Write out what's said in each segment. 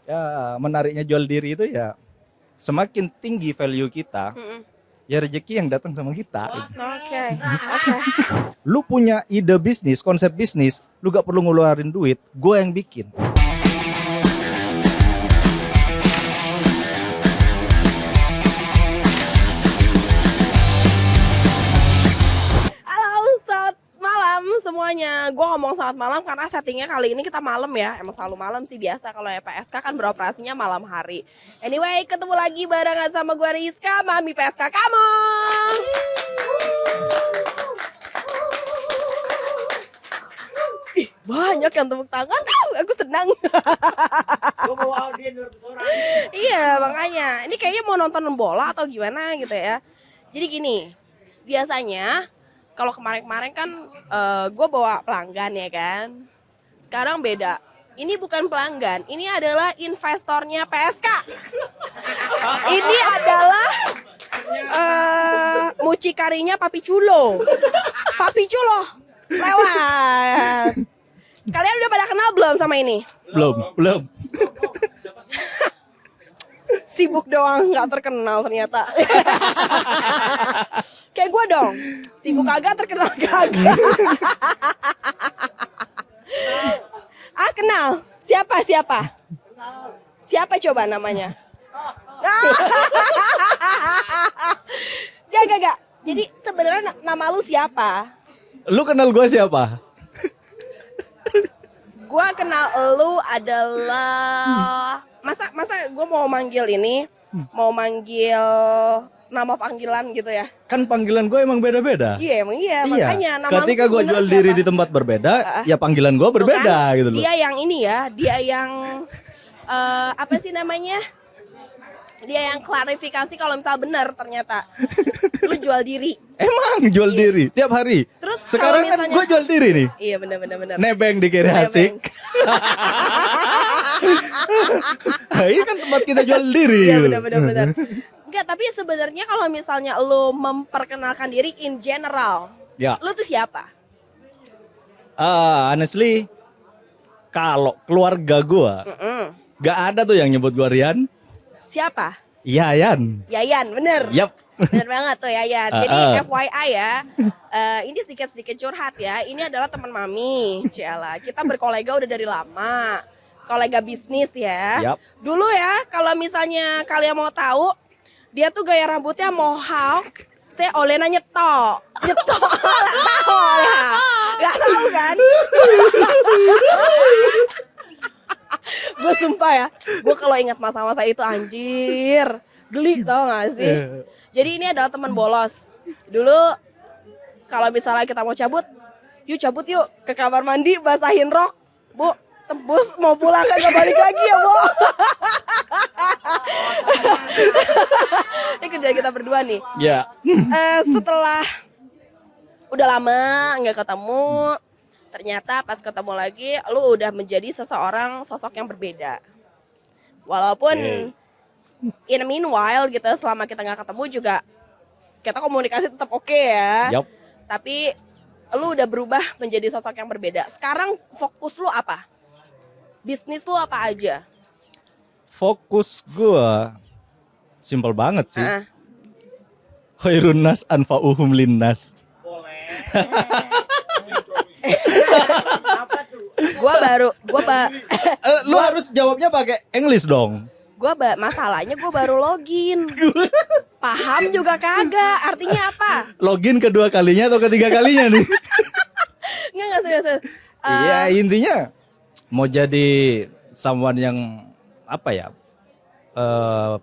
Ya menariknya jual diri itu ya semakin tinggi value kita, ya rezeki yang datang sama kita. Oke. Lu punya ide bisnis, konsep bisnis, lu gak perlu ngeluarin duit, gue yang bikin. Halo, selamat malam semuanya. Gue ngomong selamat malam karena settingnya kali ini kita malam ya. Emang selalu malam sih biasa kalau ya PSK kan beroperasinya malam hari. Anyway, ketemu lagi barengan sama gue Rizka, Mami PSK kamu. Ih, banyak yang tepuk tangan. Aku senang. Iya, makanya. Ini kayaknya mau nonton bola atau gimana gitu ya. Jadi gini, biasanya kalau kemarin-kemarin kan gue bawa pelanggan ya kan. Sekarang beda. Ini bukan pelanggan, ini adalah investornya PSK. Ini adalah mucikarinya Papi Culo. Papi Culo lewat. Kalian udah pada kenal belum sama ini? Belum. Sibuk doang, nggak terkenal ternyata. Kayak gue dong, sibuk kagak terkenal kagak. Kenal. Siapa coba namanya? Gak. Jadi sebenarnya nama lu siapa? Lu kenal gue siapa? Gue kenal lu adalah masa gue mau manggil ini, mau manggil nama panggilan gitu ya? Kan panggilan gue emang beda-beda. Iya, makanya nama ketika lu gue sebenarnya jual siapa? diri di tempat berbeda, ya panggilan gue Tuh berbeda kan, gitu loh. Dia yang ini ya, dia yang apa sih namanya? Dia yang klarifikasi kalau misal benar ternyata lu jual diri. Emang jual diri tiap hari. Terus sekarang kalau kan misalnya- gue jual diri nih. Iya benar. Nebeng di kiri Nebeng. asik. Nah, ini kan tempat kita jual diri. Iya gitu. benar. Enggak, tapi sebenarnya kalau misalnya lu memperkenalkan diri in general, Ya. lu tuh siapa? Honestly, kalau keluarga gue gak ada tuh yang nyebut gue Rian. Siapa? Yayan. Yayan, bener. Yap. Bener banget tuh Yayan. Jadi FYI ya, ini sedikit curhat ya. Ini adalah teman Mami, Ciala. Kita berkolega udah dari lama, kolega bisnis ya. Yap. Dulu ya, kalau misalnya kalian mau tahu, dia tuh gaya rambutnya mohawk. Saya olehnya nyetok. Gak tahu kan? Gue sumpah ya, gue kalau ingat masa-masa itu anjir, geli tau gak sih? Jadi ini adalah teman bolos. Dulu kalau misalnya kita mau cabut yuk ke kamar mandi basahin rok, Bu, tembus mau pulang kagak balik lagi ya Bu. Ini kerjaan kita berdua nih. Ya. Setelah udah lama nggak ketemu, ternyata pas ketemu lagi lu udah menjadi sosok yang berbeda. Walaupun in a meanwhile gitu, selama kita nggak ketemu juga kita komunikasi tetap oke ya. Yup. Tapi lu udah berubah menjadi sosok yang berbeda. Sekarang fokus lu apa? Bisnis lu apa aja? Fokus gue simple banget sih. Ah. Khairun nas anfa'uhum linnas. Lu harus jawabnya pakai English dong. Masalahnya gue baru login. Paham juga kagak. Artinya apa? Login kedua kalinya atau ketiga kalinya nih? Nggak serius. Iya, intinya mau jadi someone yang apa ya?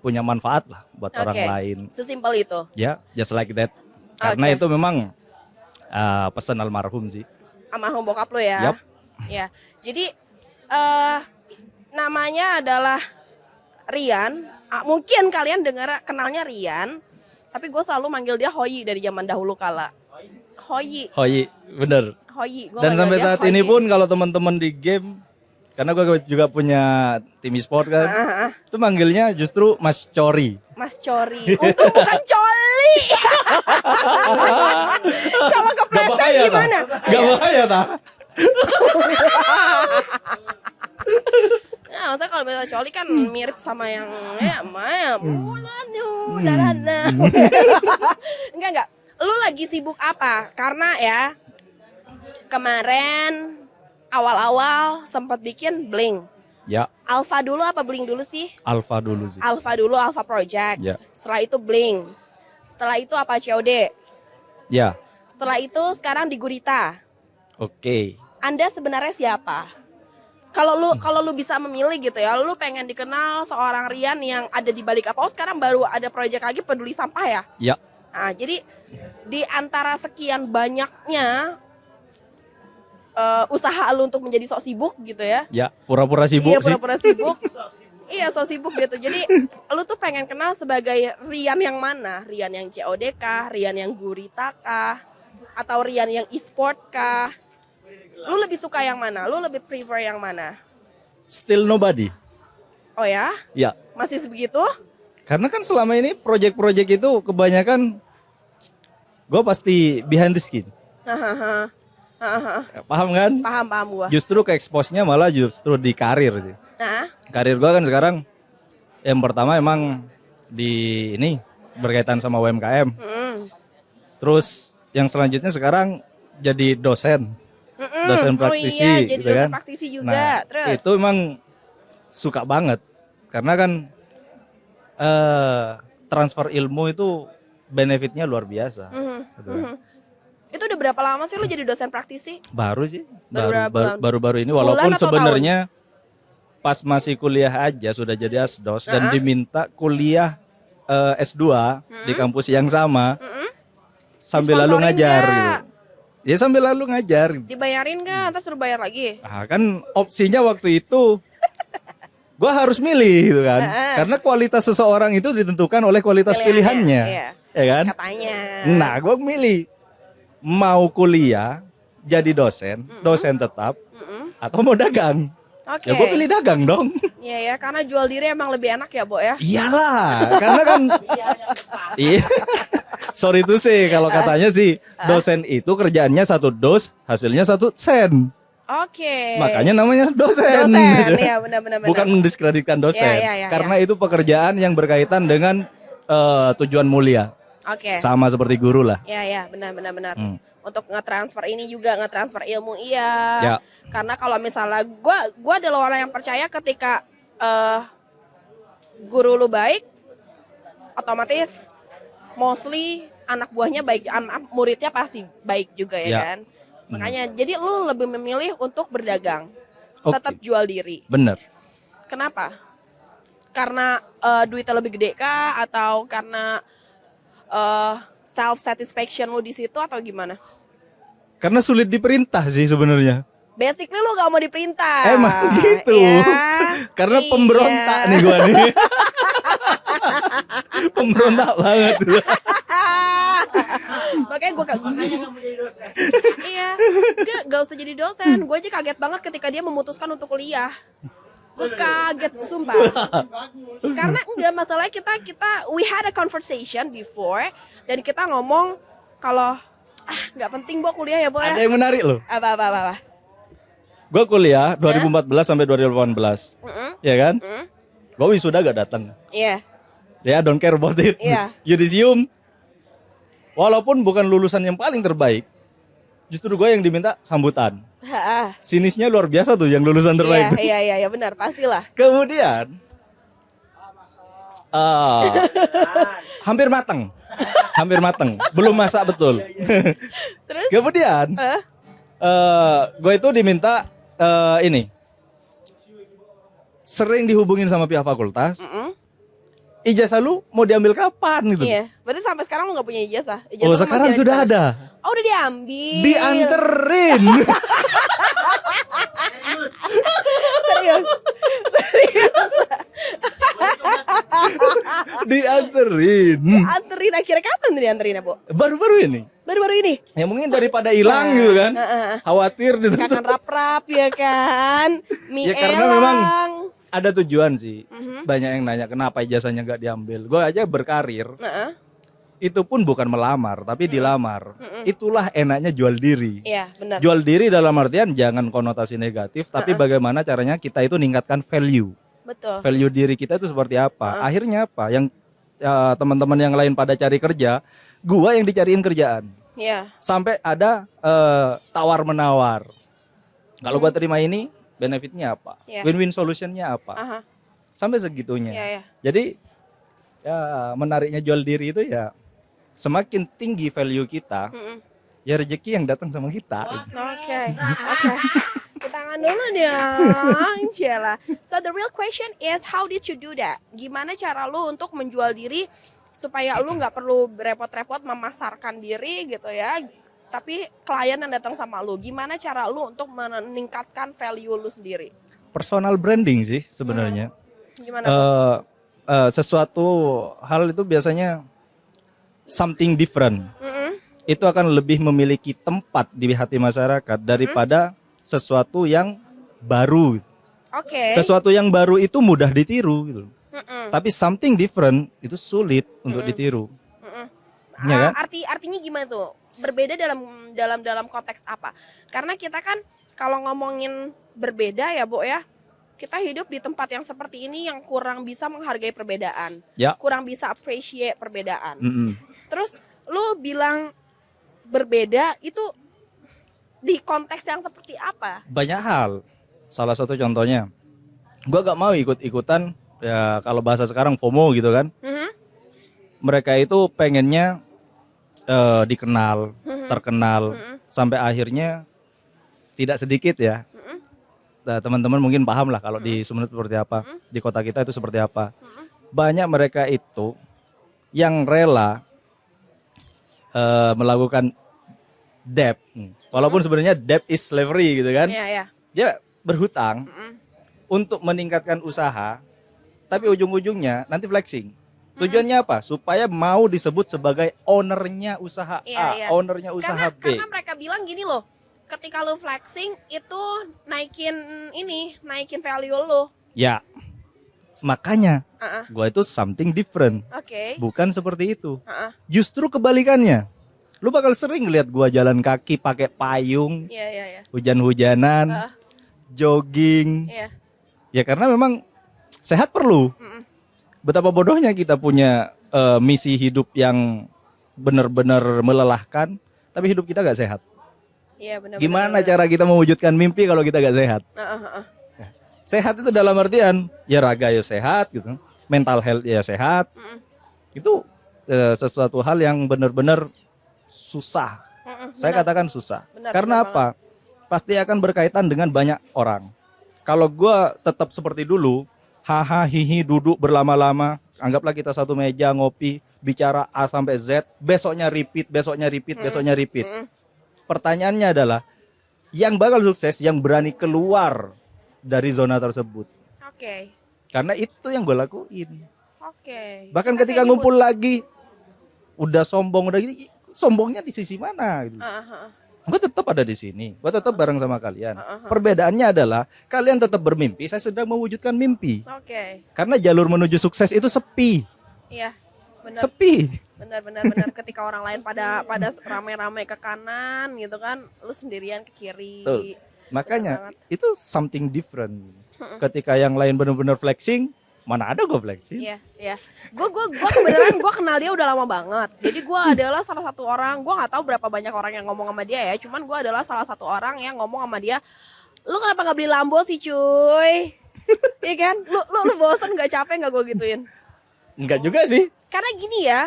Punya manfaat lah buat orang lain. Sesimpel itu. Ya, just like that. Karena itu memang pesan almarhum sih. Almarhum bokap lo ya. Yup. Ya. Jadi namanya adalah Rian. Mungkin kalian kenalnya Rian, tapi gue selalu manggil dia Hoyi dari zaman dahulu kala. Hoyi. Bener. Hoyi. Dan sampai saat ini pun kalau teman-teman di game, karena gue juga punya tim e-sport kan, itu manggilnya justru Mas Cori. Mas Cori. Untung bukan Coli. Kalau kepleset gimana? Gak bahaya tak? Nah, maksudnya kalau misalnya coli kan mirip sama yang ya Maya darahnya. Enggak. Lu lagi sibuk apa? Karena ya kemarin awal-awal sempat bikin Blink. Ya, Alpha dulu apa Blink dulu sih? Alpha dulu sih. Alpha dulu, Alpha Project. Ya. Setelah itu Blink. Setelah itu apa COD? Ya, Setelah itu sekarang di Gurita. oke. Anda sebenarnya siapa? Kalau lu bisa memilih gitu ya, lu pengen dikenal seorang Rian yang ada di balik apa? Oh, sekarang baru ada proyek lagi peduli sampah ya? Ya, Nah, jadi di antara sekian banyaknya usaha lu untuk menjadi sok sibuk gitu ya. ya, pura-pura sibuk Iya, sih. pura-pura sibuk. Iya, sok sibuk gitu. Jadi lu tuh pengen kenal sebagai Rian yang mana? Rian yang COD kah? Rian yang Gurita kah? Atau Rian yang e-sport kah? Lu lebih suka yang mana? Lu lebih prefer yang mana? Still nobody. Oh ya? Ya, Masih sebegitu? karena kan selama ini project-project itu kebanyakan gue pasti behind the skin. Hahaha. Hahaha. Paham kan? Paham gua. Justru ke expose-nya malah justru di karir sih. Nah, Karir gue kan sekarang yang pertama emang di ini berkaitan sama UMKM. Terus yang selanjutnya sekarang jadi dosen. Dosen praktisi Oh iya, jadi gitu dosen kan. praktisi juga. Nah, Terus? itu emang suka banget. Karena kan transfer ilmu itu benefitnya luar biasa. Gitu kan. Itu udah berapa lama sih lu jadi dosen praktisi? Baru sih, Baru berapa bulan? baru-baru ini. Bulan Walaupun atau sebenarnya pas masih kuliah aja sudah jadi asdos dan diminta kuliah S2 di kampus yang sama sambil lalu Disponsorin ngajar nggak? gitu. Ya sambil lalu ngajar. Dibayarin gak? Ntar suruh bayar lagi? Ah, kan opsinya waktu itu gua harus milih gitu kan. Karena kualitas seseorang itu ditentukan oleh kualitas pilihannya. Iya. Ya kan? Katanya. Nah, gua milih mau kuliah jadi dosen tetap atau mau dagang. Oke. Ya gue pilih dagang dong. Iya ya, karena jual diri emang lebih enak ya, Bo ya. Iyalah, karena kan iya. Sorry tuh sih kalau katanya sih dosen itu kerjaannya 1 dos, hasilnya 1 sen. Oke. Makanya namanya dosen. Dosen, iya benar-benar. Bukan mendiskreditkan dosen, Iya, karena itu pekerjaan yang berkaitan dengan tujuan mulia. Oke. Sama seperti guru lah. Iya, benar. Untuk nge-transfer ini juga, nge-transfer ilmu iya. Ya. Karena kalau misalnya gua adalah orang yang percaya ketika guru lu baik, otomatis mostly anak buahnya baik, anak muridnya pasti baik juga ya Ya. kan. Makanya jadi lu lebih memilih untuk berdagang. Oke. Tetap jual diri. Bener. Kenapa? Karena duitnya lebih gede kah atau karena self satisfaction lu di situ atau gimana? Karena sulit diperintah sih sebenarnya. Basically lu gak mau diperintah. Emang gitu. Ya? Karena Iya. pemberontak nih gua nih. Pemberontak banget. Makanya gue iya, dia gak usah jadi dosen. Gue aja kaget banget ketika dia memutuskan untuk kuliah. Gue kaget, sumpah. Karena enggak, masalahnya kita we had a conversation before dan kita ngomong kalau nggak penting Bo kuliah ya Bo ya. Ada yang menarik loh. Apa. Gue kuliah 2014 sampai 2018. Ya kan? Gue wisuda gak datang. Iya. Ya, don't care about it. Iya. Yudisium. Walaupun bukan lulusan yang paling terbaik, justru gue yang diminta sambutan. Sinisnya luar biasa tuh yang lulusan terbaik. Iya benar, pastilah. Kemudian hampir matang. Belum masak betul. Terus? Kemudian gue itu diminta ini sering dihubungin sama pihak fakultas. Ijazah lu mau diambil kapan gitu? Iya, berarti sampai sekarang lu gak punya ijazah? Oh, lu sekarang masih sudah ada. Oh, udah diambil. Dianterin. Serius. Dianterin. Anterin akhirnya kapan tuh dianterinnya, Bu? Baru-baru ini. Baru-baru ini. Ya mungkin daripada hilang gitu kan. Khawatir gitu. Kangen rap-rap ya kan. Mie Ya karena elang. memang ada tujuan sih. Banyak yang nanya kenapa ijazahnya nggak diambil. Gue aja berkarir. itu pun bukan melamar tapi dilamar. Itulah enaknya jual diri. Iya, benar. Jual diri dalam artian jangan konotasi negatif, tapi bagaimana caranya kita itu ningkatkan value. Betul. Value diri kita itu seperti apa. Akhirnya apa? Yang teman-teman yang lain pada cari kerja, gua yang dicariin kerjaan. Iya. Sampai ada tawar menawar. Kalau gua terima ini, benefitnya apa? Iya. Win-win solutionnya apa? Aha. Sampai segitunya. Iya, iya. Jadi ya menariknya jual diri itu ya semakin tinggi value kita, ya rezeki yang datang sama kita. Oke. Kita tangan dulu dong, Cela. So the real question is how did you do that? Gimana cara lu untuk menjual diri supaya lu nggak perlu repot-repot memasarkan diri gitu ya, tapi klien yang datang sama lu. Gimana cara lu untuk meningkatkan value lu sendiri? Personal branding sih sebenarnya. Gimana? Sesuatu hal itu biasanya something different. Itu akan lebih memiliki tempat di hati masyarakat daripada sesuatu yang baru. Oke. Sesuatu yang baru itu mudah ditiru gitu. Tapi something different itu sulit untuk ditiru. Ya kan? Artinya gimana tuh? Berbeda dalam konteks apa? Karena kita kan kalau ngomongin berbeda ya, Bo ya. Kita hidup di tempat yang seperti ini yang kurang bisa menghargai perbedaan. Ya. Kurang bisa appreciate perbedaan. Mm-mm. Terus lu bilang berbeda itu di konteks yang seperti apa? Banyak hal. Salah satu contohnya, gua gak mau ikut-ikutan ya kalau bahasa sekarang FOMO gitu kan. Mereka itu pengennya dikenal, terkenal, sampai akhirnya tidak sedikit ya. Nah, teman-teman mungkin paham lah kalau di Sumeneb seperti apa, di kota kita itu seperti apa. Banyak mereka itu yang rela melakukan debt, walaupun sebenarnya debt is slavery gitu kan. Iya, iya. Dia berhutang untuk meningkatkan usaha, tapi ujung-ujungnya nanti flexing. Tujuannya apa? Supaya mau disebut sebagai ownernya usaha A, ownernya usaha B. Karena mereka bilang gini loh, ketika lu flexing itu naikin value lu. Ya, makanya gua itu something different. Oke. Bukan seperti itu. Justru kebalikannya. Lu bakal sering lihat gua jalan kaki pakai payung, Iya. hujan-hujanan, jogging. Iya. Ya karena memang sehat perlu. Betapa bodohnya kita punya misi hidup yang benar-benar melelahkan, tapi hidup kita gak sehat. Iya, benar. Gimana cara kita mewujudkan mimpi kalau kita gak sehat? Sehat itu dalam artian ya raga ya sehat gitu, mental health ya sehat. Itu sesuatu hal yang benar-benar susah. Saya katakan susah. Karena apa? Pasti akan berkaitan dengan banyak orang. Kalau gua tetap seperti dulu, haha hihi duduk berlama-lama, anggaplah kita satu meja ngopi, bicara A sampai Z, besoknya repeat. Pertanyaannya adalah yang bakal sukses yang berani keluar dari zona tersebut. Oke. Karena itu yang gue lakuin. Oke. Bahkan ketika ngumpul lagi udah sombong udah gitu, sombongnya di sisi mana gitu. Gue tetap ada di sini, gue tetap bareng sama kalian. Perbedaannya adalah kalian tetap bermimpi, saya sedang mewujudkan mimpi. Oke. Karena jalur menuju sukses itu sepi. Iya, benar. Sepi. Benar. Ketika orang lain pada ramai-ramai ke kanan gitu kan, lu sendirian ke kiri. Tuh. Makanya itu something different. Ketika yang lain benar-benar flexing, mana ada gue flexing? Iya. Gue kebenaran gue kenal dia udah lama banget. Jadi gue adalah salah satu orang, gue nggak tahu berapa banyak orang yang ngomong sama dia ya. Cuman gue adalah salah satu orang yang ngomong sama dia, lu kenapa nggak beli Lambo sih cuy? Iya kan? Lu bosan nggak capek nggak gue gituin? Enggak juga sih. Karena gini ya,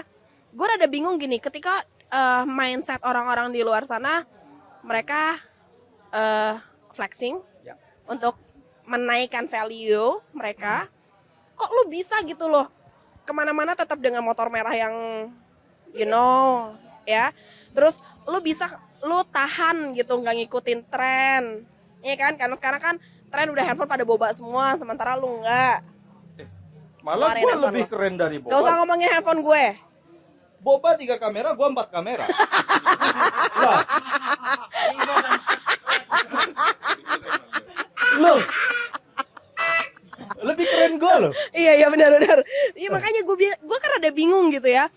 gue rada bingung gini. Ketika mindset orang-orang di luar sana, mereka flexing untuk menaikkan value mereka. Kok lu bisa gitu loh kemana-mana tetap dengan motor merah yang ya, terus lu tahan gitu nggak ngikutin tren, ya kan? Karena sekarang kan tren udah handphone pada boba semua, sementara lu nggak. Malah gue lebih keren dari boba. Gak usah ngomongin handphone gue. Boba 3 kamera, gue 4 kamera. Lah. Loh. Lebih keren gue loh. Iya benar. Iya makanya gue kan ada bingung gitu ya.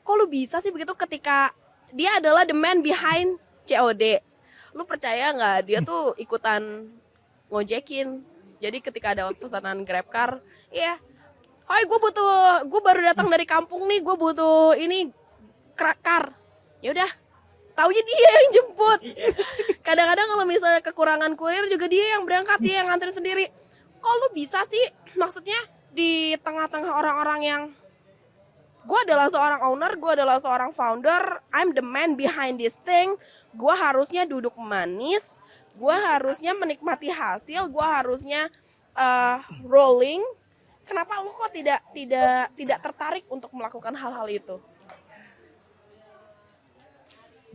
kok lu bisa sih begitu ketika dia adalah the man behind COD. Lu percaya nggak dia tuh ikutan ngojekin. Jadi ketika ada pesanan GrabCar, iya, "Hoi, gue baru datang dari kampung nih, gue butuh ini car." Ya udah, taunya dia yang jemput. Kadang-kadang kalau misalnya kekurangan kurir juga dia yang berangkat, dia yang nganterin sendiri. Kok lu bisa sih? Maksudnya di tengah-tengah orang-orang yang gue adalah seorang owner, gue adalah seorang founder, I'm the man behind this thing. Gue harusnya duduk manis, gue harusnya menikmati hasil, gue harusnya rolling. Kenapa lu kok tidak tertarik untuk melakukan hal-hal itu?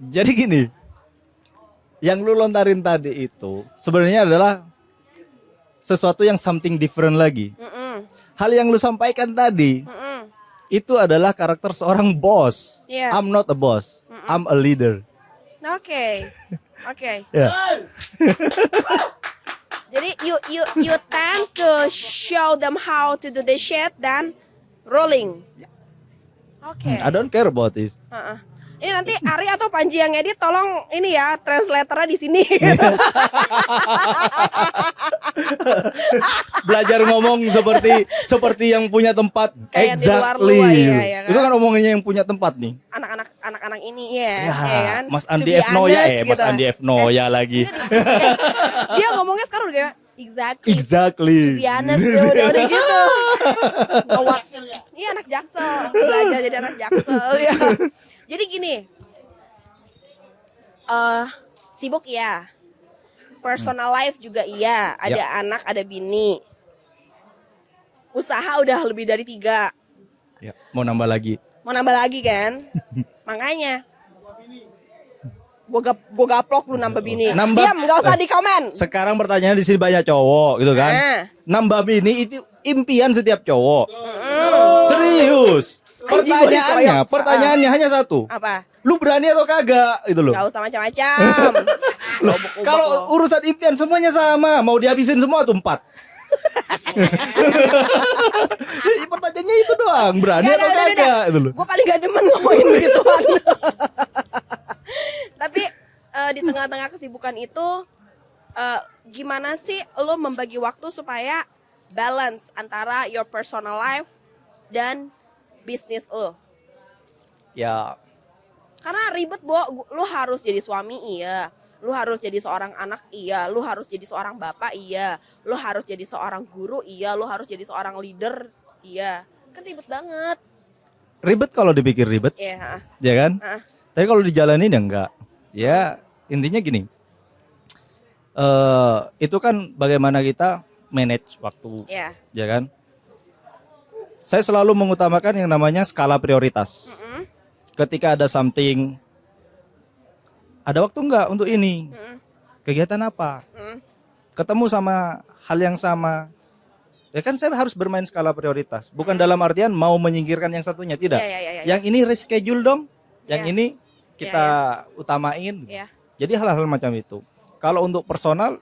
Jadi gini, yang lu lontarin tadi itu sebenarnya adalah sesuatu yang something different lagi. Hal yang lu sampaikan tadi itu adalah karakter seorang bos. Yeah. I'm not a boss, I'm a leader. Oke. Ya. Jadi you tend to show them how to do the shit dan rolling. Oke. I don't care about this. Ini nanti Ari atau Panji yang edit, tolong ini ya translatornya di sini. Belajar ngomong seperti yang punya tempat. Kayak di Exactly. luar-luar, iya kan? Itu kan omongannya yang punya tempat nih. Anak-anak ini ya, Ya, ya kan? Mas To Andi be F. Noya honest, Mas gitu. Andi F. Noya lagi. Dia ngomongnya sekarang udah kayak exactly. Exactly. To be honest, udah gitu. Ngewat. Iya, anak Jaksel, belajar jadi anak Jaksel ya. Jadi gini, sibuk ya, personal life juga iya, ada anak, ada bini, usaha udah lebih dari 3, Ya, mau nambah lagi. mau nambah lagi kan, makanya gue gaplok lu nambah bini. Diam, gak usah di komen. Sekarang pertanyaan di sini banyak cowok gitu kan. Nah. Nambah bini itu impian setiap cowok. Serius. Pertanyaannya hanya satu. Apa? Lu berani atau kagak gitu loh. Gak usah macam-macam. Kalau urusan impian semuanya sama, mau dihabisin semua tuh 4. Pertanyaannya itu doang, berani atau kagak gitu loh. Gue paling gak demen ngomongin begituan. Tapi di tengah-tengah kesibukan itu gimana sih lo membagi waktu supaya balance antara your personal life dan bisnis lo? Ya, Karena ribet, Bo. Lu harus jadi suami, iya. Lu harus jadi seorang anak, iya. Lu harus jadi seorang bapak, iya. Lu harus jadi seorang guru, iya. Lu harus jadi seorang leader, iya. Kan ribet banget. ribet kalau dipikir ribet, Iya. ya kan? Tapi kalau dijalanin ya enggak. Ya, intinya gini. Itu kan bagaimana kita manage waktu, Iya. ya kan? Saya selalu mengutamakan yang namanya skala prioritas. Ketika ada something, ada waktu enggak untuk ini? Kegiatan apa? Ketemu sama hal yang sama. Ya kan saya harus bermain skala prioritas. Bukan dalam artian mau menyingkirkan yang satunya, tidak. Iya. Yang ini reschedule dong, yang Iya. ini kita utamain. Iya. Jadi hal-hal macam itu. Kalau untuk personal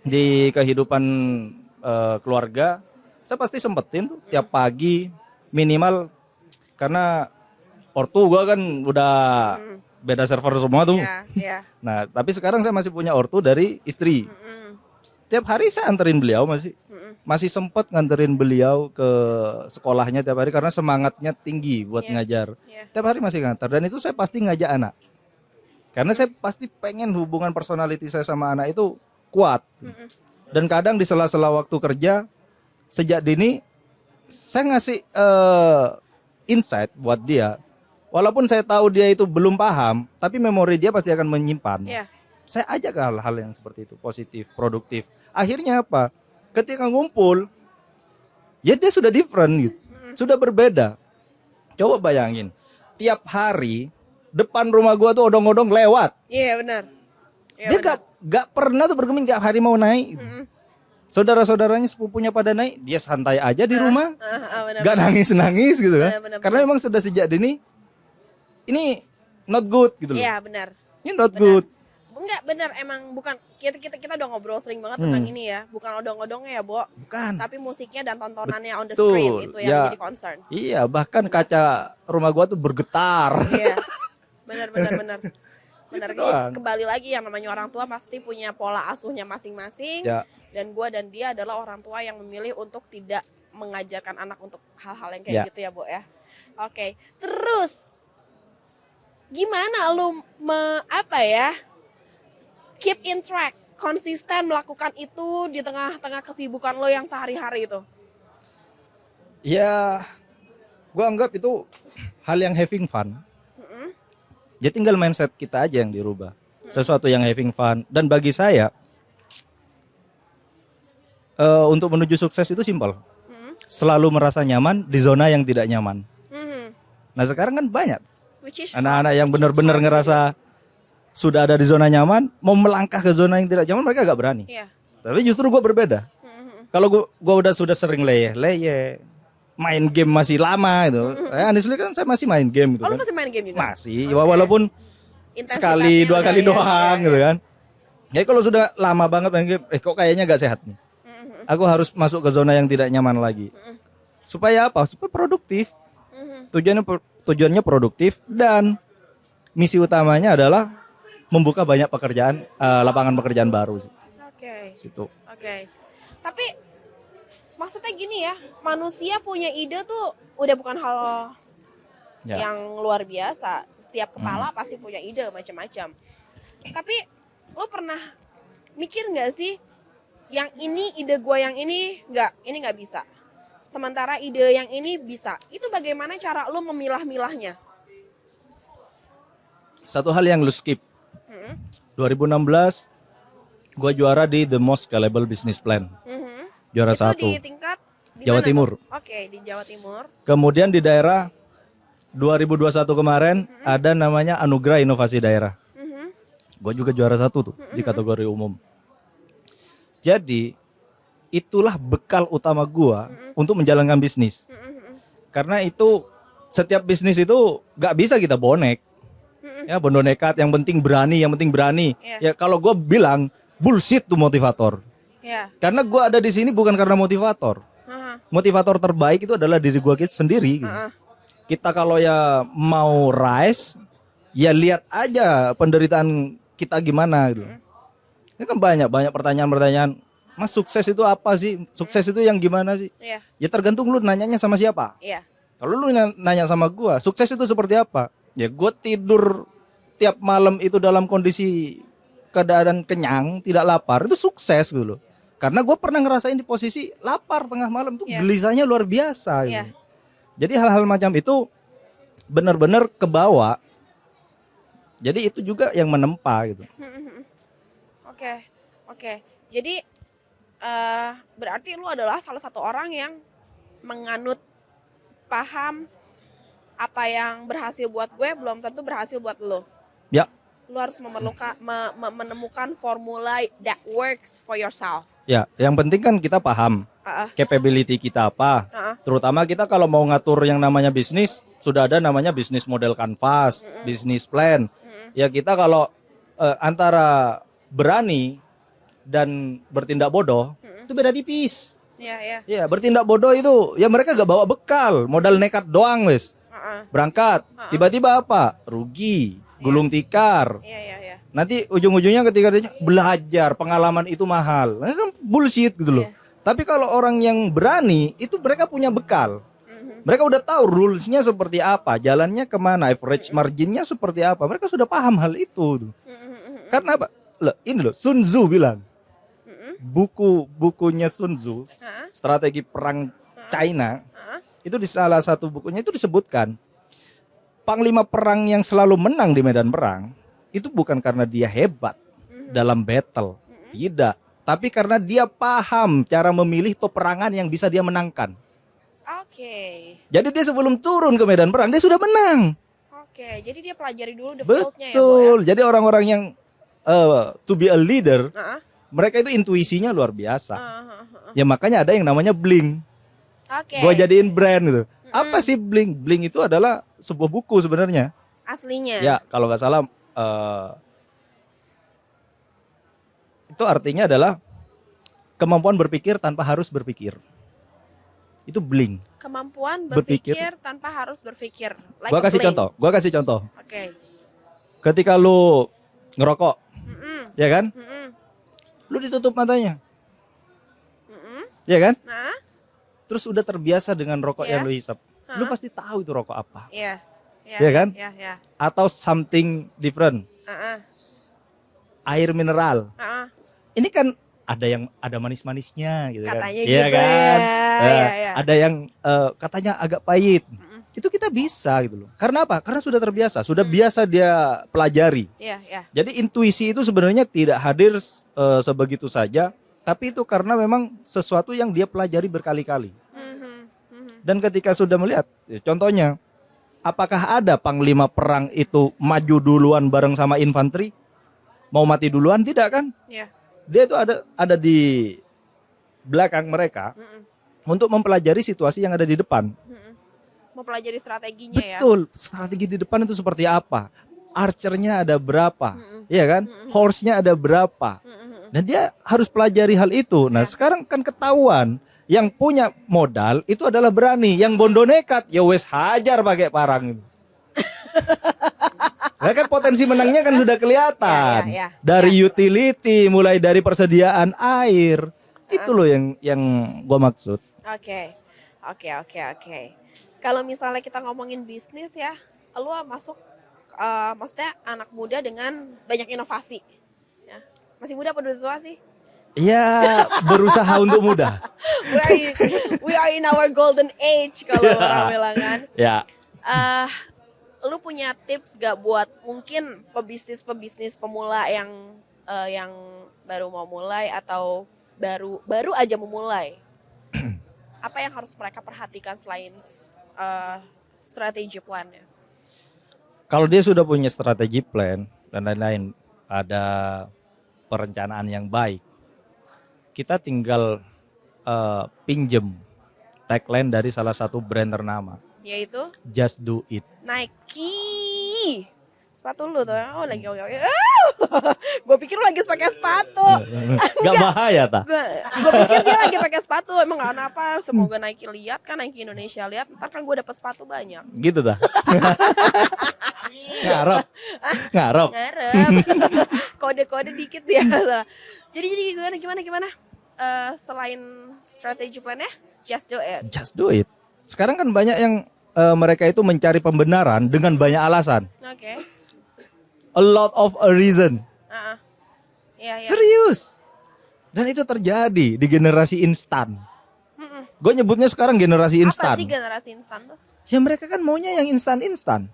di kehidupan keluarga, saya pasti sempetin tuh tiap pagi minimal, karena ortu gua kan udah beda server semua tuh. Iya. Nah, tapi sekarang saya masih punya ortu dari istri. Tiap hari saya anterin beliau, masih sempat nganterin beliau ke sekolahnya tiap hari karena semangatnya tinggi buat ngajar. Tiap hari masih ngantar, dan itu saya pasti ngajak anak. Karena saya pasti pengen hubungan personality saya sama anak itu kuat. Dan kadang di sela-sela waktu kerja sejak dini saya ngasih insight buat dia. Walaupun saya tahu dia itu belum paham, tapi memori dia pasti akan menyimpan. Iya. Saya ajak hal-hal yang seperti itu, positif, produktif. Akhirnya apa? Ketika ngumpul, ya dia sudah different gitu. Sudah berbeda. Coba bayangin, tiap hari depan rumah gua tuh odong-odong lewat. Iya, benar. Dia gak pernah tuh bergeming tiap hari mau naik. Saudara-saudaranya sepupunya pada naik, dia santai aja di rumah. Gak nangis-nangis gitu kan. Benar. Karena memang sudah sejak dini ini not good gitu loh. Iya, benar. Ini not good. Enggak, bener, emang bukan kita udah ngobrol sering banget tentang ini ya, bukan odong-odongnya ya, Bo. Bukan. Tapi musiknya dan tontonannya on the Betul, screen itu yang ya. jadi concern. Iya, bahkan kaca rumah gua tuh bergetar. Iya. Bener. Bener. Gitu Jadi, doang. kembali lagi yang namanya orang tua pasti punya pola asuhnya masing-masing. Ya. Dan gua dan dia adalah orang tua yang memilih untuk tidak mengajarkan anak untuk hal-hal yang kayak Ya. gitu ya, Bo ya. Oke. Terus gimana lu keep in track, konsisten melakukan itu di tengah-tengah kesibukan lo yang sehari-hari itu? Ya, gua anggap itu hal yang having fun. Jadi tinggal mindset kita aja yang dirubah. Sesuatu yang having fun. Dan bagi saya, untuk menuju sukses itu simpel. Selalu merasa nyaman di zona yang tidak nyaman. Nah sekarang kan banyak Which is anak-anak yang hard, which is benar-benar hard. ngerasa sudah ada di zona nyaman, mau melangkah ke zona yang tidak nyaman mereka gak berani. Iya. Tapi justru gue berbeda. Kalau gue sudah sering leye, main game masih lama itu. Honestly kan saya masih main game gitu Oh, lu kan. masih main game juga? Masih, Oke. walaupun Intensitasnya sekali dua udah kali ya, doang iya. gitu kan. Jadi kalau sudah lama banget main game, kok kayaknya gak sehat nih. Aku harus masuk ke zona yang tidak nyaman lagi. Supaya apa? Supaya produktif. Tujuannya produktif dan misi utamanya adalah membuka banyak pekerjaan, lapangan pekerjaan baru sih. Oke. Situ. Oke. Tapi maksudnya gini ya, manusia punya ide tuh udah bukan hal Ya. yang luar biasa. Setiap kepala pasti punya ide macam-macam. Tapi lo pernah mikir nggak sih, yang ini ide gua yang ini nggak bisa. Sementara ide yang ini bisa. Itu bagaimana cara lo memilah-milahnya? Satu hal yang lu skip. 2016 gua juara di The Most Scalable Business Plan. Juara Itu satu. di tingkat di Jawa mana Timur. tuh? Oke, di Jawa Timur. Kemudian di daerah 2021 kemarin ada namanya Anugerah Inovasi Daerah. Gue juga juara satu tuh di kategori umum. Jadi itulah bekal utama gua untuk menjalankan bisnis. Karena itu setiap bisnis itu gak bisa kita bonek. Ya bondo nekat, yang penting berani, Iya. Ya kalau gua bilang bullshit tuh motivator. Ya. Karena gua ada di sini bukan karena motivator. Motivator terbaik itu adalah diri gua sendiri. Gitu. Kita kalau ya mau rise, ya lihat aja penderitaan kita gimana gitu. Ini kan banyak pertanyaan-pertanyaan. Mas, sukses itu apa sih? Sukses itu yang gimana sih? Iya. Ya tergantung lu nanyanya sama siapa. Iya. Kalau lu nanya sama gua, sukses itu seperti apa? Ya gua tidur tiap malam itu dalam kondisi keadaan kenyang, tidak lapar, itu sukses gitu loh. Karena gua pernah ngerasain di posisi lapar tengah malam, itu Iya. gelisahnya luar biasa gitu. Iya. Jadi hal-hal macam itu benar-benar kebawa. Jadi itu juga yang menempa gitu. Oke. Jadi berarti lu adalah salah satu orang yang menganut paham apa yang berhasil buat gue belum tentu berhasil buat lo. Ya, Lu harus menemukan formula that works for yourself. ya, yang penting kan kita paham capability kita apa. Terutama kita kalau mau ngatur yang namanya bisnis, sudah ada namanya bisnis model canvas, bisnis plan. Ya kita kalau antara berani dan bertindak bodoh itu beda tipis. Iya. Ya, bertindak bodoh itu ya mereka gak bawa bekal, modal nekat doang wes. Berangkat, tiba-tiba apa? Rugi, gulung tikar. Iya. Nanti ujung-ujungnya ketika dia belajar, pengalaman itu mahal. Nah, kan bullshit gitu loh. Iya. Tapi kalau orang yang berani, itu mereka punya bekal. Mereka udah tahu rules-nya seperti apa, jalannya kemana, average marginnya seperti apa. Mereka sudah paham hal itu. Karena apa? Loh, ini loh, Sun Tzu bilang. Bukunya Sun Tzu, Strategi Perang China, itu di salah satu bukunya itu disebutkan panglima perang yang selalu menang di medan perang itu bukan karena dia hebat dalam battle, tidak, tapi karena dia paham cara memilih peperangan yang bisa dia menangkan. Oke. Jadi dia sebelum turun ke medan perang dia sudah menang. Oke, jadi dia pelajari dulu the field-nya ya, Bo, Betul. Jadi orang-orang yang to be a leader, ya. mereka itu intuisinya luar biasa. Ya makanya ada yang namanya bling. Oke. Gua jadiin brand gitu. Apa sih bling? Bling itu adalah sebuah buku sebenarnya. Aslinya. Ya kalau nggak salah itu artinya adalah kemampuan berpikir tanpa harus berpikir. Itu blink. Kemampuan Berpikir. berpikir tanpa harus berpikir. Like Gua a kasih blink. contoh. Gua kasih contoh. Oke. Ketika lu ngerokok, Mm-mm. ya kan? Mm-mm. Lu ditutup matanya, Mm-mm. ya kan? Nah, Terus udah terbiasa dengan rokok Iya. yang lu hisap. Lu Hah? pasti tahu itu rokok apa. iya. Iya, Iya kan? Iya, iya. Atau something different. Heeh. Air mineral. Heeh. Ini kan ada manis-manisnya gitu kan. Katanya Iya gitu kan? ya. Eh, Iya, iya. Ada yang katanya agak pahit. Mm-mm. Itu kita bisa gitu loh. Karena apa? Karena sudah terbiasa, sudah biasa dia pelajari. Iya, iya. Jadi intuisi itu sebenarnya tidak hadir sebegitu saja, tapi itu karena memang sesuatu yang dia pelajari berkali-kali. Mhm. Mhm. Dan ketika sudah melihat, contohnya, apakah ada panglima perang itu maju duluan bareng sama infanteri? Mau mati duluan? Tidak kan? Iya. Dia itu ada di belakang mereka Mm-mm. untuk mempelajari situasi yang ada di depan. Mm-mm. Mempelajari strateginya ya. Betul, strategi di depan itu seperti apa? Archernya ada berapa? Mm-mm. Iya kan? Horse-nya ada berapa? Mm-mm. Dan dia harus pelajari hal itu. Nah, Ya. sekarang kan ketahuan yang punya modal itu adalah berani, yang bondo nekat ya wes hajar pakai parang itu. Nah, kan potensi menangnya kan sudah kelihatan. Ya. Dari utility, mulai dari persediaan air. Itu loh yang gua maksud. Oke. Oke. Kalau misalnya kita ngomongin bisnis ya, lu masuk maksudnya anak muda dengan banyak inovasi. Ya. Masih muda apa udah tua sih? Iya, berusaha untuk mudah. We are in our golden age kalau orang bilang kan. Ya, Lu punya tips gak buat mungkin pebisnis pemula yang baru mau mulai atau baru aja memulai? Apa yang harus mereka perhatikan selain strategi plannya? kalau dia sudah punya strategi plan dan lain-lain, ada perencanaan yang baik, kita tinggal pinjem tagline dari salah satu brand ternama, Yaitu Just Do It. Nike. Sepatu lu tuh. Oh lagi oke. Gue pikir lu lagi pakai sepatu. Gak bahaya tak? Gue pikir dia lagi pakai sepatu. Emang gak kenapa. Semoga Nike lihat kan, Nike Indonesia lihat. Ntar kan gue dapat sepatu banyak. Gitu tak? Ngarep. Ngarep. Kode-kode dikit ya. Jadi gimana? Selain strategi plannya, just do it. Just Do It. Sekarang kan banyak yang mereka itu mencari pembenaran dengan banyak alasan. Oke. A lot of a reason. Iya. Serius. Dan itu terjadi di generasi instan. Gue nyebutnya sekarang generasi Apa instan. sih generasi instan tuh? Ya mereka kan maunya yang instan-instan.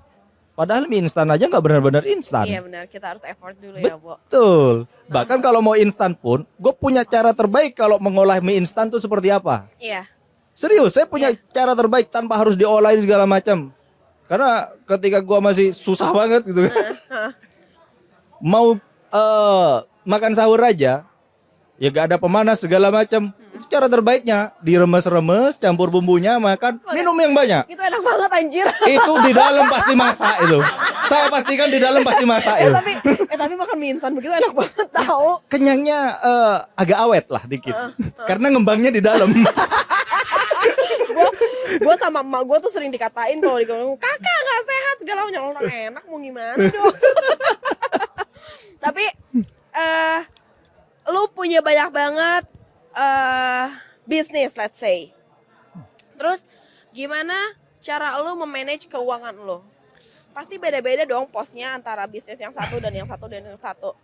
Padahal mie instan aja nggak benar-benar instan. Iya benar, kita harus effort dulu ya, Bo. Betul. Bahkan kalau mau instan pun, gue punya cara terbaik kalau mengolah mie instan tuh seperti apa. Iya. Serius, saya punya cara terbaik tanpa harus diolahin segala macam. Karena ketika gue masih susah banget gitu kan. Mau makan sahur aja, ya gak ada pemanas segala macam. Itu cara terbaiknya, diremes-remes, campur bumbunya, makan, minum yang banyak. Itu enak banget anjir. Itu di dalam pasti masak itu. Saya pastikan di dalam pasti masak itu. tapi makan mie instan begitu enak banget tahu. Kenyangnya agak awet lah dikit. Karena ngembangnya di dalam. Gue sama emak gue tuh sering dikatain kalau dibilang kakak nggak sehat segala macam, orang enak mau gimana dong. Tapi lu punya banyak banget bisnis let's say. Terus gimana cara lu memanage keuangan lu? Pasti beda-beda dong posnya antara bisnis yang satu dan yang satu.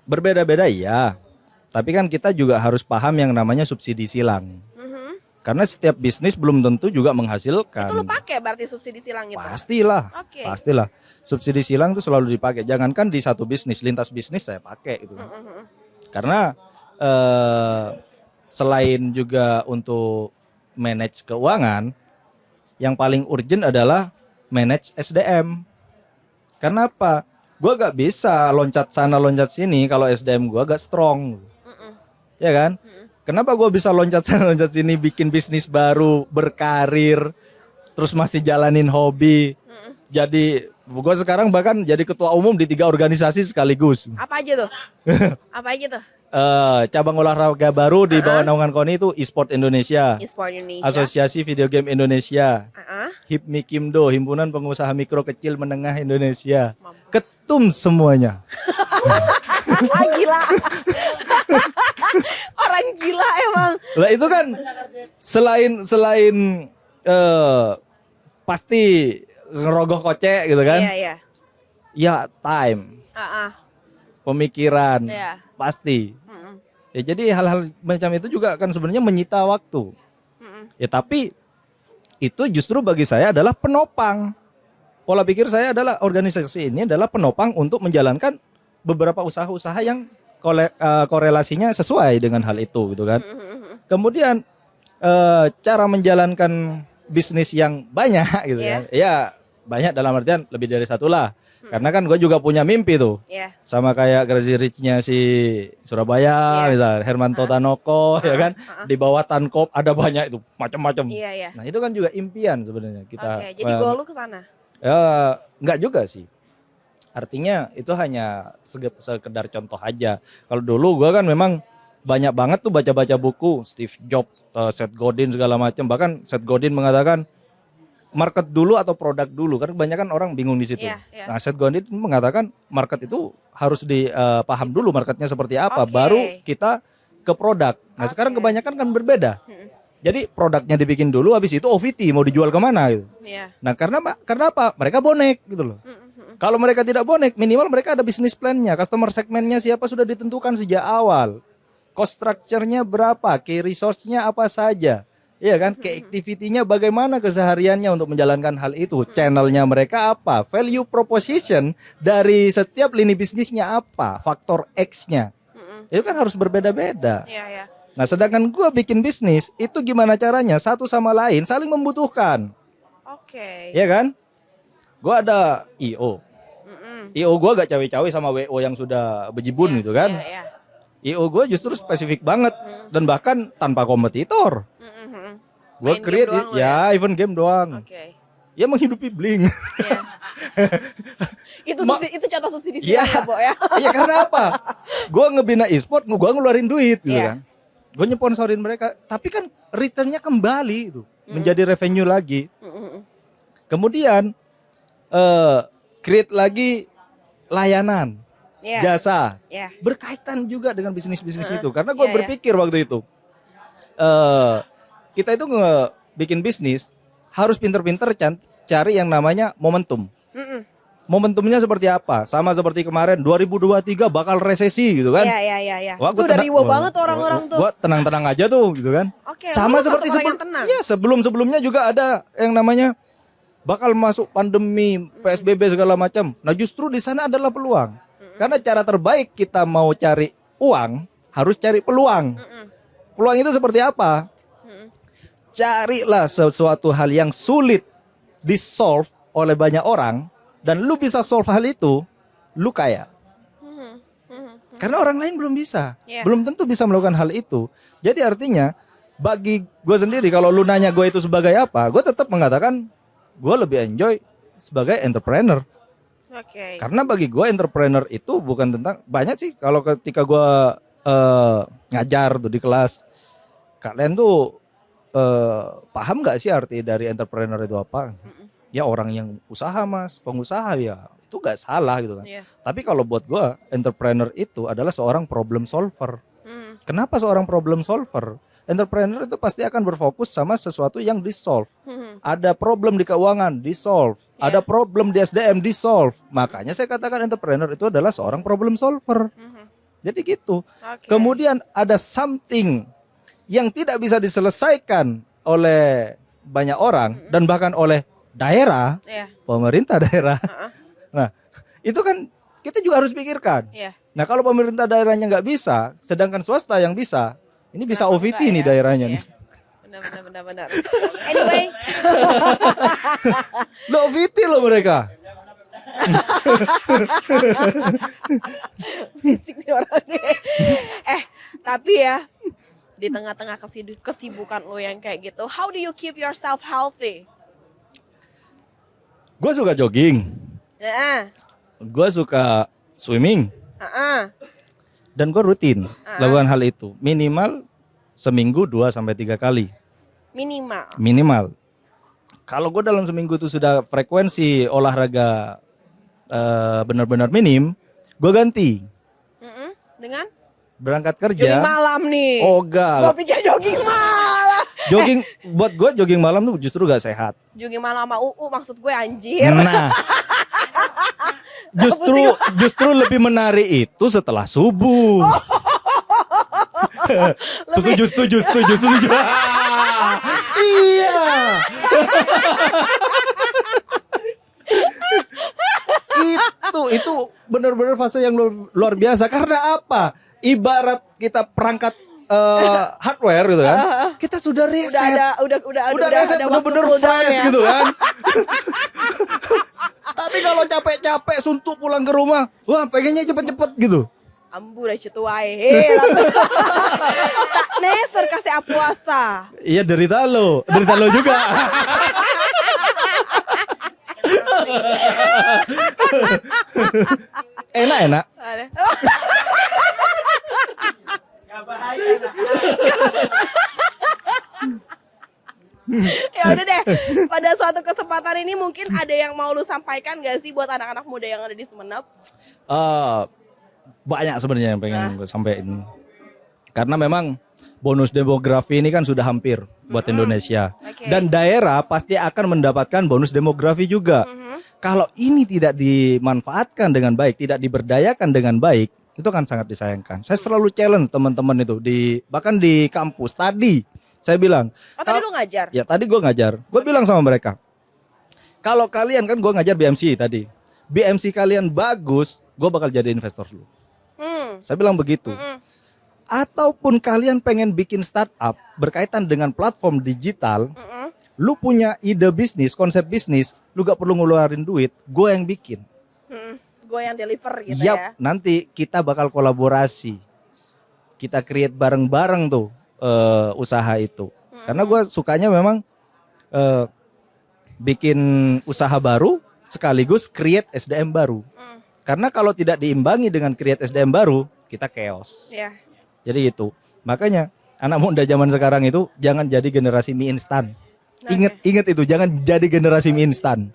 Berbeda-beda ya. Tapi kan kita juga harus paham yang namanya subsidi silang. Karena setiap bisnis belum tentu juga menghasilkan. Itu lu pakai berarti subsidi silang itu? Pastilah. Oke. Pastilah. Subsidi silang itu selalu dipakai. Jangankan di satu bisnis, lintas bisnis saya pakai itu. Karena selain juga untuk manage keuangan, yang paling urgent adalah manage SDM. Karena apa? Gua gak bisa loncat sana loncat sini kalau SDM gua gak strong. Ya kan? Kenapa gue bisa loncat sana loncat sini bikin bisnis baru, berkarir, terus masih jalanin hobi. Jadi gue sekarang bahkan jadi ketua umum di 3 organisasi sekaligus. Apa aja tuh? Apa aja tuh? cabang olahraga baru di bawah naungan KONI itu e-sport Indonesia. E-sport Indonesia. Asosiasi Video Game Indonesia. Uh-uh. HIPMI-KIMDO, Himpunan Pengusaha Mikro Kecil Menengah Indonesia. Ketum semuanya. Gila. Orang gila emang. Lah itu kan selain pasti ngerogoh kocek gitu kan. Iya, iya. Ya time, Uh-uh. pemikiran, Iya. pasti. Ya jadi hal-hal macam itu juga kan sebenarnya menyita waktu. Ya tapi itu justru bagi saya adalah penopang. Pola pikir saya adalah organisasi ini adalah penopang untuk menjalankan beberapa usaha-usaha yang korelasinya sesuai dengan hal itu gitu kan. Kemudian cara menjalankan bisnis yang banyak gitu kan. Ya banyak dalam artian lebih dari satu lah. Karena kan gue juga punya mimpi tuh. Sama kayak Crazy Rich-nya si Surabaya, misal Hermanto Tanoko ya kan. Di bawah Tankop ada banyak itu macam-macam. Nah, itu kan juga impian sebenarnya kita. Oke, jadi goal lu ke sana. Ya, enggak juga sih. Artinya itu hanya sekedar contoh aja. Kalau dulu gue kan memang banyak banget tuh baca-baca buku Steve Jobs, Seth Godin segala macam. Bahkan Seth Godin mengatakan market dulu atau produk dulu, kan kebanyakan orang bingung di situ. Nah, Seth Godin mengatakan market itu harus dipaham dulu marketnya seperti apa, baru kita ke produk. Nah, sekarang kebanyakan kan berbeda. Jadi produknya dibikin dulu, habis itu OVT mau dijual kemana gitu. Nah, karena apa? Mereka bonek gitu loh. Kalau mereka tidak bonek, minimal mereka ada bisnis plan-nya, customer segmentnya siapa sudah ditentukan sejak awal. Cost structure-nya berapa, key resource-nya apa saja. Iya kan, key activity-nya bagaimana kesehariannya untuk menjalankan hal itu. Channelnya mereka apa, value proposition dari setiap lini bisnisnya apa, faktor X-nya. Itu kan harus berbeda-beda. Nah, sedangkan gue bikin bisnis, itu gimana caranya satu sama lain saling membutuhkan. Iya kan? Gue ada IO. IO gue gak cawe-cawe sama WO yang sudah bejibun gitu kan. IO gue justru spesifik banget dan bahkan tanpa kompetitor. Gue create ya event game doang. Ya menghidupi Blink. Itu contoh subsidi ya, Bo ya. Iya, karena apa? Gue ngebina e-sport, gue ngeluarin duit gitu kan. Gue nyponsorin mereka, tapi kan returnnya kembali itu menjadi revenue lagi. Kemudian create lagi layanan, jasa, berkaitan juga dengan bisnis-bisnis itu. Karena gue berpikir waktu itu, kita itu bikin bisnis harus pinter-pinter cari yang namanya momentum. Momentumnya seperti apa? Sama seperti kemarin 2023 bakal resesi gitu kan? Iya. Wah, itu udah riwa banget orang-orang tuh. Gua tenang-tenang aja tuh gitu kan? Sama seperti sebelum-sebelumnya juga ada yang namanya bakal masuk pandemi, PSBB segala macam. Nah, justru di sana adalah peluang. Karena cara terbaik kita mau cari uang harus cari peluang. Peluang itu seperti apa? Carilah sesuatu hal yang sulit di-solve oleh banyak orang dan lu bisa solve hal itu, lu kaya. Karena orang lain belum bisa. Belum tentu bisa melakukan hal itu. Jadi artinya bagi gue sendiri, kalau lu nanya gue itu sebagai apa, gue tetap mengatakan gue lebih enjoy sebagai entrepreneur. Karena bagi gue entrepreneur itu bukan tentang, banyak sih kalau ketika gue ngajar tuh di kelas, kalian tuh paham gak sih arti dari entrepreneur itu apa? Ya orang yang usaha mas, pengusaha ya itu gak salah gitu kan. Tapi kalau buat gue entrepreneur itu adalah seorang problem solver. Kenapa seorang problem solver? Entrepreneur itu pasti akan berfokus sama sesuatu yang di-solve. Ada problem di keuangan, di-solve. Ada problem di SDM, di-solve. Makanya saya katakan entrepreneur itu adalah seorang problem solver. Jadi gitu. Kemudian ada something yang tidak bisa diselesaikan oleh banyak orang dan bahkan oleh daerah, pemerintah daerah. Nah, itu kan kita juga harus pikirkan. Nah, kalau pemerintah daerahnya nggak bisa, sedangkan swasta yang bisa, ini bisa OVT nih daerahnya. Benar. Anyway, lo OVT lo mereka. fisik nih orang nih. Tapi ya di tengah-tengah kesibukan lo yang kayak gitu, how do you keep yourself healthy? Gue suka jogging. Gue suka swimming. Dan gue rutin lakukan hal itu. Minimal seminggu 2-3 kali. Minimal. Kalau gue dalam seminggu itu sudah frekuensi olahraga benar-benar minim, gue ganti. Dengan? Berangkat kerja. Jogging malam nih. Oh enggak. Gue pikir jogging malam. Jogging buat gue jogging malam tuh justru gak sehat. Jogging malam sama UU maksud gue anjir. Nah. Justru lebih menarik itu setelah subuh. Setuju. Iya. itu benar-benar fase yang luar biasa. Karena apa? Ibarat kita perangkat hardware gitu kan. Kita sudah reset. Udah reset benar-benar fresh gitu kan. Tapi kalau capek-capek suntuk pulang ke rumah, wah pengennya cepet-cepet gitu. Ambu dah situ wae. Tak neser kasih puasa. Iya derita lo juga. Enak. Ya udah deh, pada suatu kesempatan ini mungkin ada yang mau lu sampaikan gak sih buat anak-anak muda yang ada di Sumeneb? Banyak sebenarnya yang pengen gue sampaikan. Karena memang bonus demografi ini kan sudah hampir buat Indonesia. Dan daerah pasti akan mendapatkan bonus demografi juga. Kalau ini tidak dimanfaatkan dengan baik, tidak diberdayakan dengan baik, itu kan sangat disayangkan. Saya selalu challenge teman-teman itu bahkan di kampus tadi. Saya bilang, tadi lu ngajar? Ya tadi gue ngajar. Gue bilang sama mereka, kalau kalian kan gue ngajar BMC tadi, BMC kalian bagus, gue bakal jadi investor dulu. Saya bilang begitu. Ataupun kalian pengen bikin startup berkaitan dengan platform digital, lu punya ide bisnis, konsep bisnis, lu gak perlu ngeluarin duit, gue yang bikin. Gue yang deliver gitu ya. Nanti kita bakal kolaborasi, kita create bareng-bareng tuh usaha itu. Karena gue sukanya memang bikin usaha baru sekaligus create SDM baru. Karena kalau tidak diimbangi dengan create SDM baru, kita chaos. Jadi gitu. Makanya anak muda zaman sekarang itu jangan jadi generasi mie instan. Ingat itu, jangan jadi generasi mie instan.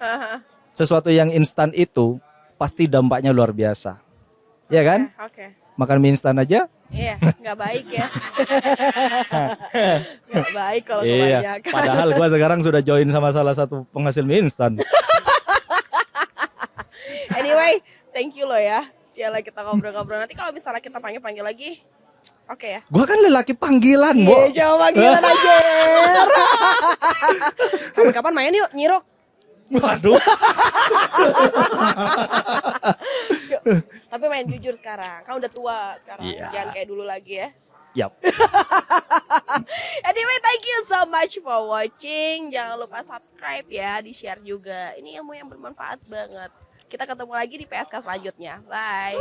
Sesuatu yang instan itu pasti dampaknya luar biasa. Iya kan? Makan mie instan aja. Iya, nggak baik ya. Nggak baik kalau kebanyakan. Padahal gua sekarang sudah join sama salah satu penghasil mie instan. Anyway, thank you lo ya. Ciala kita ngobrol-ngobrol. Nanti kalau misalnya kita panggil lagi, oke ya. Gua kan lelaki panggilan, Bo. Iya, jangan panggilan aja. Kapan-kapan main yuk, Nyirok. Waduh. Tapi main jujur sekarang. Kan udah tua sekarang. Jangan kayak dulu lagi ya. Yap. Anyway, thank you so much for watching. Jangan lupa subscribe ya, di-share juga. Ini ilmu yang bermanfaat banget. Kita ketemu lagi di PSK selanjutnya. Bye.